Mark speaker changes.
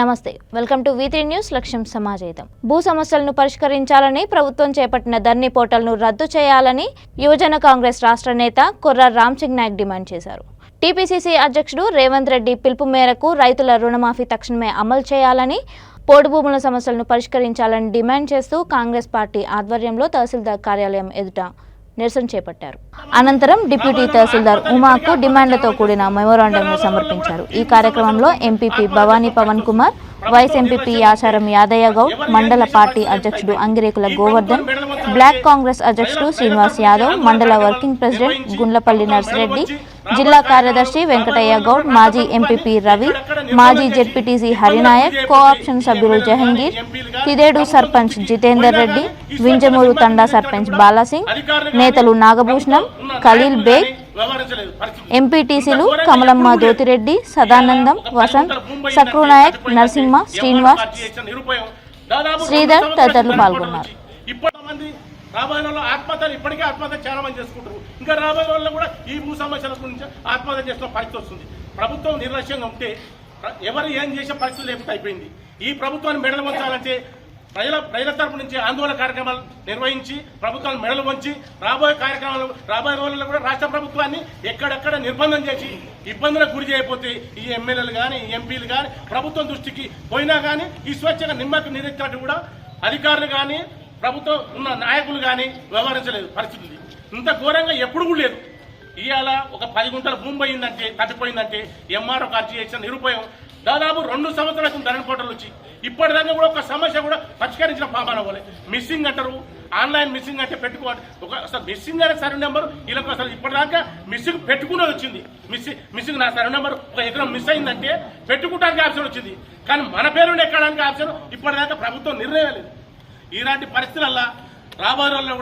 Speaker 1: నమస్తే welcome to V3 news లక్ష్యం సమాజేతం భూ సమస్యలను పరిష్కరించాలని ప్రభుత్వం చేపట్టిన ధర్నీ పోర్టల్ను రద్దు చేయాలని యువజన కాంగ్రెస్ రాష్ట్ర నేత కొర్ర రామసింగ్ నాయక్ డిమాండ్ చేశారు. టీపీసీసీ అధ్యక్షుడు రేవంత్ రెడ్డి పిలుపు మేరకు రైతుల రుణమాఫీ తక్షణమే అమలు చేయాలని పోడు భూముల సమస్యలను పరిష్కరించాలని డిమాండ్ చేస్తూ కాంగ్రెస్ పార్టీ ఆధ్వర్యంలో తహసీల్దార్ కార్యాలయం ఎదుట నిరసన చేపట్టారు. అనంతరం డిప్యూటీ తహసీల్దార్ ఉమాకు డిమాండ్లతో కూడిన మెమోరాండంను సమర్పించారు. ఈ కార్యక్రమంలో MPP Bhavani Pawan Kumar, vice MPP Yacharam Yadaiah Goud, మండల పార్టీ అధ్యక్షుడు అంగిరేకుల గోవర్ధన్, బ్లాక్ కాంగ్రెస్ అధ్యక్షుడు శ్రీనివాస్ యాదవ్, మండల వర్కింగ్ ప్రెసిడెంట్ గుండ్లపల్లి నర్సిరెడ్డి, జిల్లా కార్యదర్శి వెంకటయ్య గౌడ్, మాజీ ఎంపీపీ రవి, మాజీ జెడ్పీటీసీ హరినాయక్, కోఆప్షన్ సభ్యులు జహంగీర్, తిదేడు సర్పంచ్ జితేందర్ రెడ్డి, వింజమూరు తండా సర్పంచ్ బాలాసింగ్, నేతలు నాగభూషణం, ఖలీల్ బేగ్, ఎంపీటీసీలు కమలమ్మ దోతిరెడ్డి, సదానందం, వసంత్, సక్రునాయక్, నరసింహ, శ్రీనివాస్, శ్రీధర్ తదితరులు పాల్గొన్నారు.
Speaker 2: రాబోయే రోజుల్లో ఆత్మహత్యలు ఇప్పటికే ఆత్మహత్య చాలా మంది చేసుకుంటారు. ఇంకా రాబోయే రోజుల్లో కూడా ఈ భూ సమస్యల గురించి ఆత్మహత్య చేసిన పరిస్థితి వస్తుంది. ప్రభుత్వం నిర్లక్ష్యంగా ఉంటే ఎవరు ఏం చేసే పరిస్థితి లేకుండా అయిపోయింది. ఈ ప్రభుత్వాన్ని మెడలు వంచాలంటే ప్రజల తరపు నుంచి ఆందోళన కార్యక్రమాలు నిర్వహించి ప్రభుత్వాన్ని మెడలు వంచి రాబోయే రోజుల్లో కూడా రాష్ట్ర ప్రభుత్వాన్ని ఎక్కడెక్కడ నిర్బంధం చేసి ఇబ్బందులకు గురి చేయకపోతే ఈ ఎమ్మెల్యేలు కానీ ఎంపీలు కానీ ప్రభుత్వం దృష్టికి పోయినా కానీ ఈ స్వేచ్ఛగా నిమ్మకు నిరెక్కినట్టు కూడా అధికారులు కానీ ప్రభుత్వం ఉన్న నాయకులు కానీ వ్యవహరించలేదు. పరిస్థితి ఇంత ఘోరంగా ఎప్పుడు కూడా లేదు. ఇవాళ ఒక 10 గుంటల భూమి పోయిందంటే తప్పిపోయిందంటే ఎంఆర్ఓ ఖర్చు చేసిన నిరుపయోగం. దాదాపు 2 సంవత్సరాలకు ధరణి పోర్టల్ వచ్చి ఇప్పటిదాకా కూడా ఒక సమస్య కూడా పరిష్కరించిన పాపాన పోలే. మిస్సింగ్ అంటారు, ఆన్లైన్ మిస్సింగ్ అంటే పెట్టుకోవాలి. అసలు మిస్సింగ్ అనే సర్వే నెంబర్ వీళ్ళకి అసలు ఇప్పటిదాకా మిస్సింగ్ పెట్టుకునేది వచ్చింది. మిస్సింగ్ నా సర్వే నెంబర్ ఒక ఎకరం మిస్ అయిందంటే పెట్టుకోవడానికి ఆప్షన్ వచ్చింది. కానీ మన పేరు ఎక్కడానికి ఆప్షన్ ఇప్పటిదాకా ప్రభుత్వం నిర్ణయం లేదు. ఇలాంటి పరిస్థితులల్లో రాబోయే రోజుల్లో